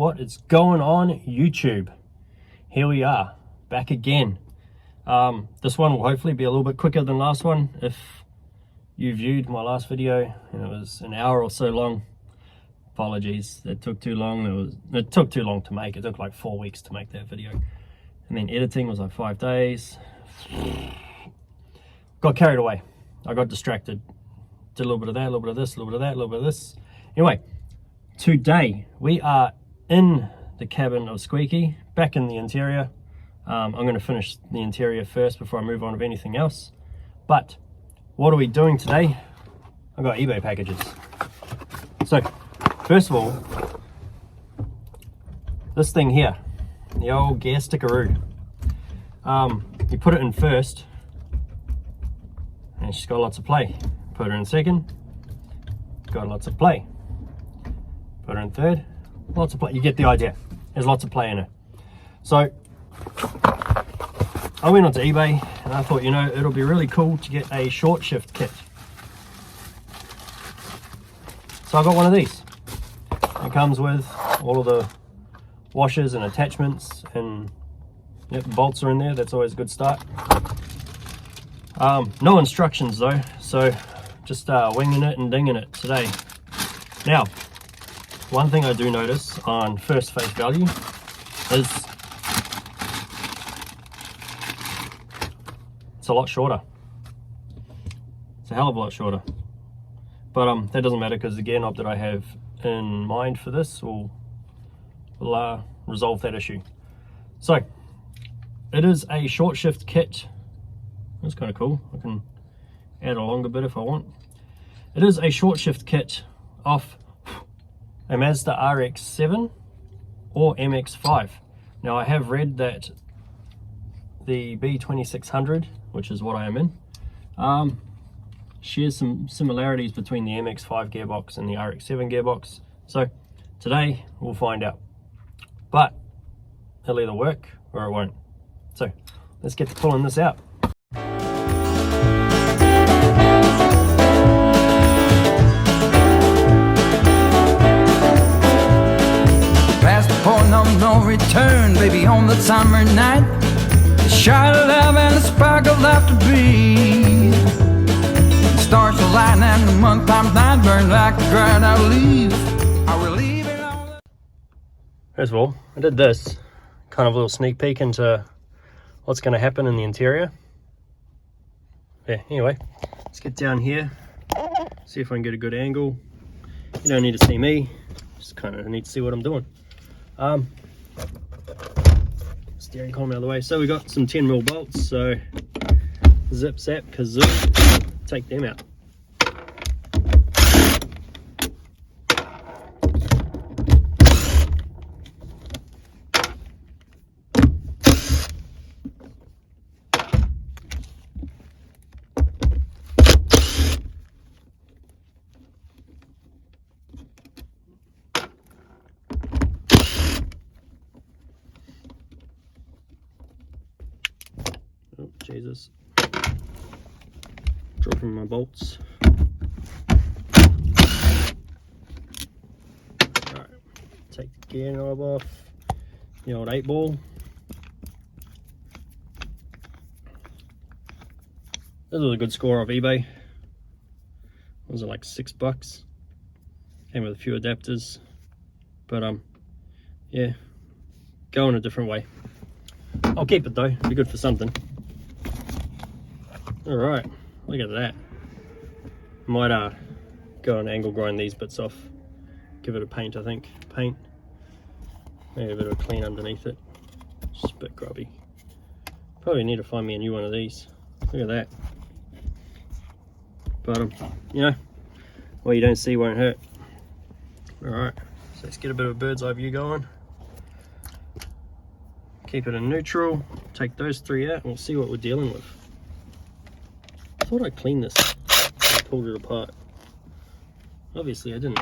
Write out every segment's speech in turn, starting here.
What is going on, YouTube? Here we are, back again. This one will hopefully be a little bit quicker than last one. If you viewed my last video and it was an hour or so long, apologies, it took too long. It took too long to make. It took like 4 weeks to make that video. And then editing was like 5 days. Got carried away. I got distracted. Did a little bit of that, a little bit of this, a little bit of that, a little bit of this. Anyway, today we are in the cabin of Squeaky, back in the interior. I'm going to finish the interior first before I move on with anything else. But what are we doing today? I've got eBay packages. So first of all, this thing here, the old gear stickeroo. You put it in first and she's got lots of play. Put her in second, got lots of play. Put her in third, lots of play. You get the idea. There's lots of play in it. So I went onto eBay and I thought, you know, it'll be really cool to get a short shift kit. So I got one of these. It comes with all of the washers and attachments, and yep, bolts are in there. That's always a good start. No instructions though, so just winging it and dinging it today. Now, one thing I do notice on first face value is it's a lot shorter. It's a hell of a lot shorter. But that doesn't matter because the gear knob that I have in mind for this will resolve that issue. So it is a short shift kit. That's kind of cool. I can add a longer bit if I want. It is a short shift kit off a Mazda RX-7 or MX-5. Now I have read that the B2600, which is what I am in, shares some similarities between the MX-5 gearbox and the RX-7 gearbox. So today we'll find out. But it'll either work or it won't. So let's get to pulling this out. Past the point of no return, baby, on the summer night. The shot of love and the spark of laughter breathe. The stars will light and the month times night burn like a dried out leaf. I will leave it all. First of all, I did this kind of a little sneak peek into what's going to happen in the interior. Yeah, anyway, let's get down here, see if I can get a good angle. You don't need to see me, just kind of need to see what I'm doing. Steering column out of the way. So we got some 10mm bolts, so zip zap kazoo, take them out. Oh, Jesus. Dropping my bolts. Alright, take the gear knob off. The old 8-ball. This was a good score off eBay. Was it like $6? Came with a few adapters. But yeah, going a different way. I'll keep it though, be good for something. Alright, look at that. Might go and angle grind these bits off. Give it a paint, I think. Paint. Maybe a bit of a clean underneath it. Just a bit grubby. Probably need to find me a new one of these. Look at that. But you know, what you don't see won't hurt. Alright, so let's get a bit of a bird's eye view going. Keep it in neutral, take those 3 out, and we'll see what we're dealing with. I thought I cleaned this and pulled it apart. Obviously I didn't.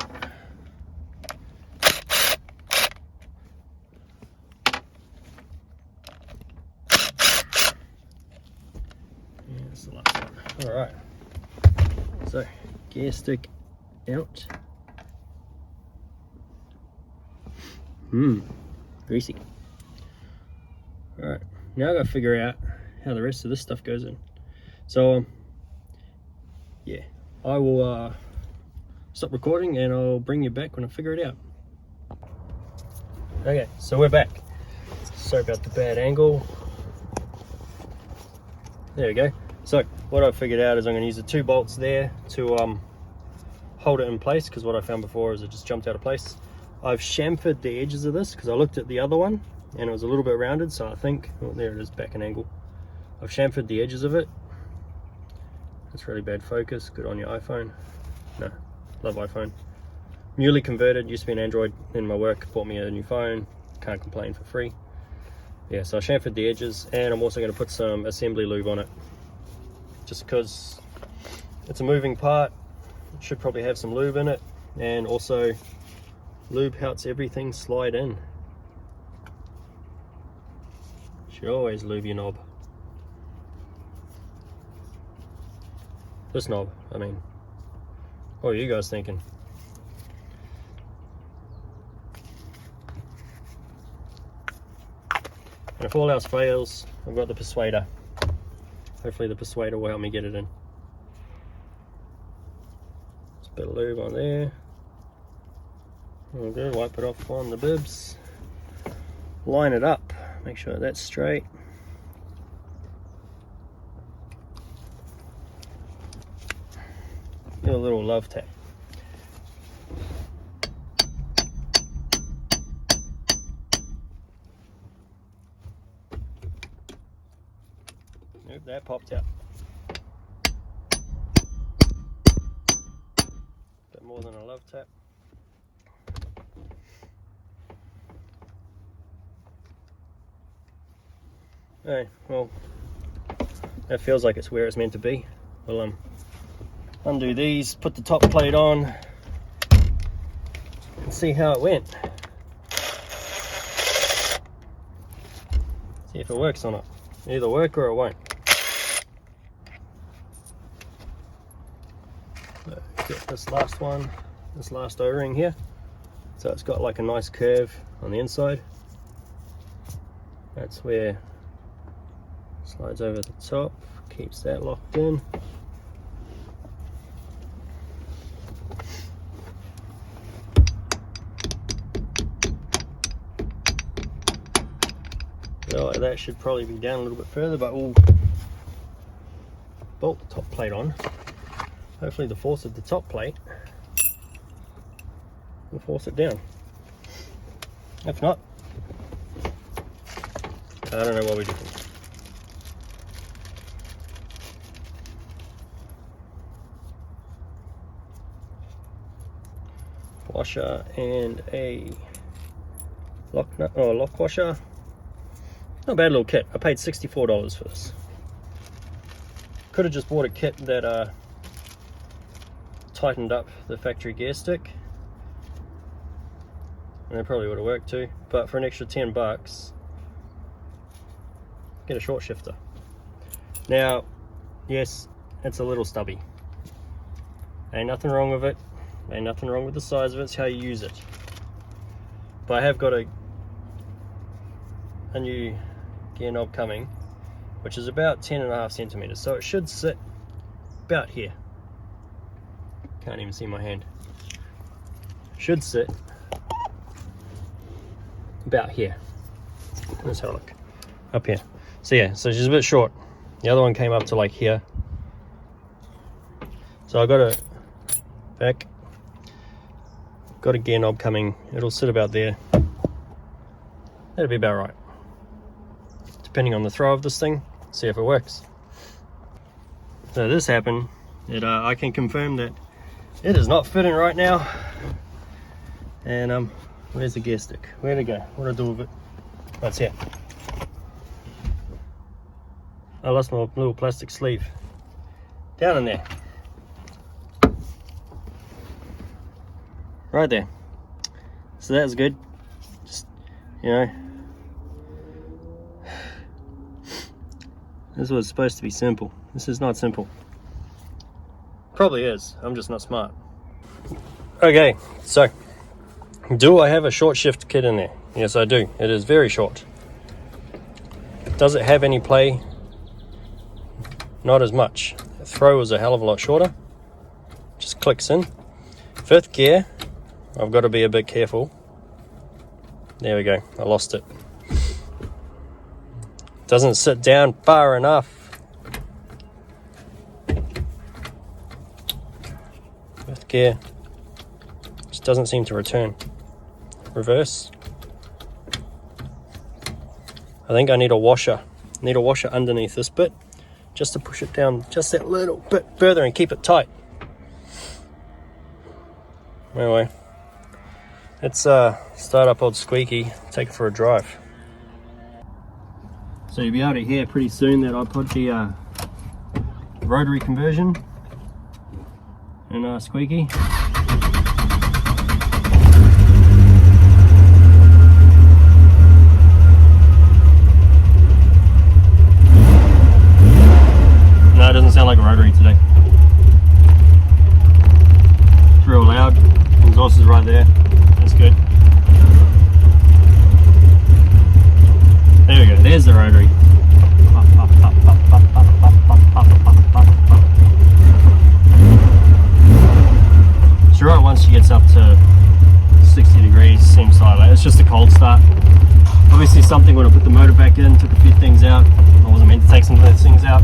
Yeah, that's the last one. Alright. So, gear stick out. Greasy. Alright, now I gotta figure out how the rest of this stuff goes in. So, yeah, I will stop recording and I'll bring you back when I figure it out. Okay, so we're back. Sorry about the bad angle. There we go. So, what I figured out is I'm going to use the 2 bolts there to hold it in place, because what I found before is it just jumped out of place. I've chamfered the edges of this because I looked at the other one and it was a little bit rounded, so I think, oh, there it is, back in angle. I've chamfered the edges of it. It's really bad focus. Good on your iPhone. No, love iPhone. Newly converted, used to be an Android, then my work bought me a new phone. Can't complain, for free. Yeah, so I chamfered the edges, and I'm also going to put some assembly lube on it, just because it's a moving part. It should probably have some lube in it, and also lube helps everything slide in. Should always lube your knob. This knob, I mean. What are you guys thinking? And if all else fails, I've got the persuader. Hopefully the persuader will help me get it in. Just a bit of lube on there. All good, wipe it off on the bibs. Line it up, make sure that's straight. Give it a little love tap. Nope, that popped out. Bit more than a love tap. Hey, well, that feels like it's where it's meant to be. We'll undo these, put the top plate on, and see how it went. See if it works or not. It'll either work or it won't. So get this last one, this last O-ring here. So it's got like a nice curve on the inside. That's where it slides over the top, keeps that locked in. So that should probably be down a little bit further, but we'll bolt the top plate on. Hopefully the force of the top plate will force it down. If not, I don't know what we do. Washer and a lock washer. Not a bad little kit. I paid $64 for this. Could have just bought a kit that tightened up the factory gear stick, and it probably would have worked too. But for an extra 10 bucks, get a short shifter. Now, yes, it's a little stubby. Ain't nothing wrong with it. Ain't nothing wrong with the size of it. It's how you use it. But I have got a new gear knob coming, which is about 10.5 centimeters, so it should sit about here. Can't even see my hand. Should sit about here. Let's have a look. Up here. So yeah, so she's a bit short. The other one came up to like here. So I got a back. Got a gear knob coming. It'll sit about there. That'll be about right. Depending on the throw of this thing, see if it works. So this happened. I can confirm that it is not fitting right now. And where's the gear stick? Where'd it go? What did I do with it? Oh, it's here. I lost my little plastic sleeve. Down in there. Right there. So that's good. Just, you know, this was supposed to be simple. This is not simple. Probably is. I'm just not smart. Okay, so do I have a short shift kit in there? Yes, I do. It is very short. Does it have any play? Not as much. The throw is a hell of a lot shorter. Just clicks in. 5th gear. I've got to be a bit careful. There we go. I lost it. Doesn't sit down far enough. 5th gear. Just doesn't seem to return. Reverse. I think I need a washer. Need a washer underneath this bit just to push it down just that little bit further and keep it tight. Anyway, let's start up old Squeaky, take it for a drive. So you'll be able to hear pretty soon that I put the rotary conversion in Squeaky. No, it doesn't sound like a rotary today. It's real loud. The exhaust is right there. That's good. There we go. There's the rotary. It's right once she gets up to 60 degrees, seems like it's just a cold start. Obviously something when I put the motor back in, took a few things out. I wasn't meant to take some of those things out.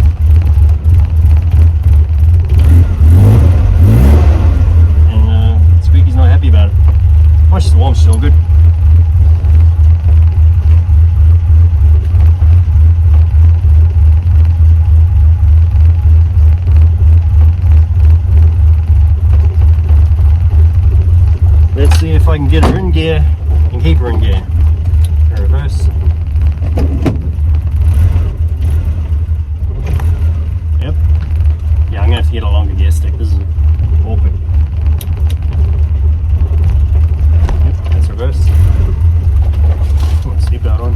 And Squeaky's not happy about it. Once it's warm, still good. Let's see if I can get her in gear and keep her in gear. Reverse. Yep. Yeah, I'm gonna have to get a longer gear stick. This is awkward. Yep, that's reverse. Seatbelt on.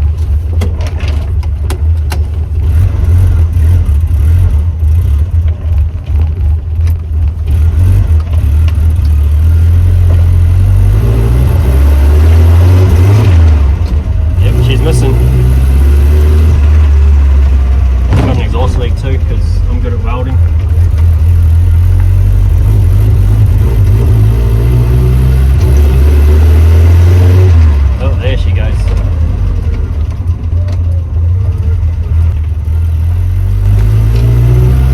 Missing. I've got an exhaust leak too because I'm good at welding. Oh, there she goes.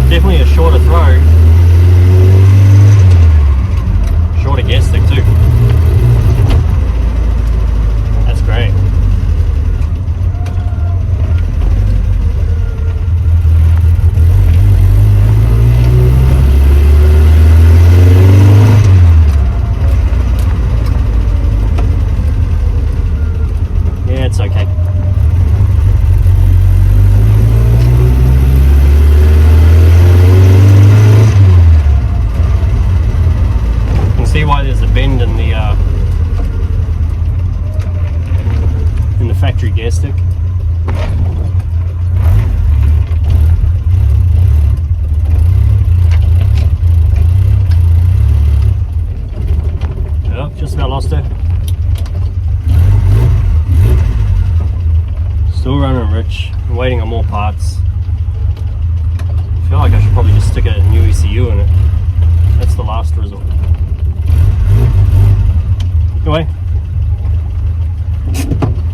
Definitely a shorter throw. Shorter gear stick too. That's great. It's okay. You can see why there's a bend in the factory gear stick. Oh, just about lost her. Still running rich, I'm waiting on more parts. I feel like I should probably just stick a new ECU in it. That's the last resort. Anyway,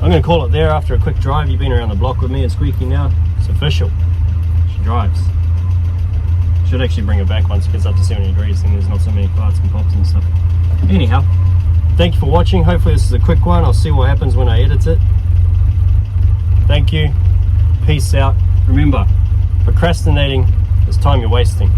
I'm going to call it there after a quick drive. You've been around the block with me at Squeaky now. It's official. She drives. Should actually bring her back once it gets up to 70 degrees and there's not so many parts and pops and stuff. Anyhow, thank you for watching. Hopefully this is a quick one. I'll see what happens when I edit it. Thank you. Peace out. Remember, procrastinating is time you're wasting.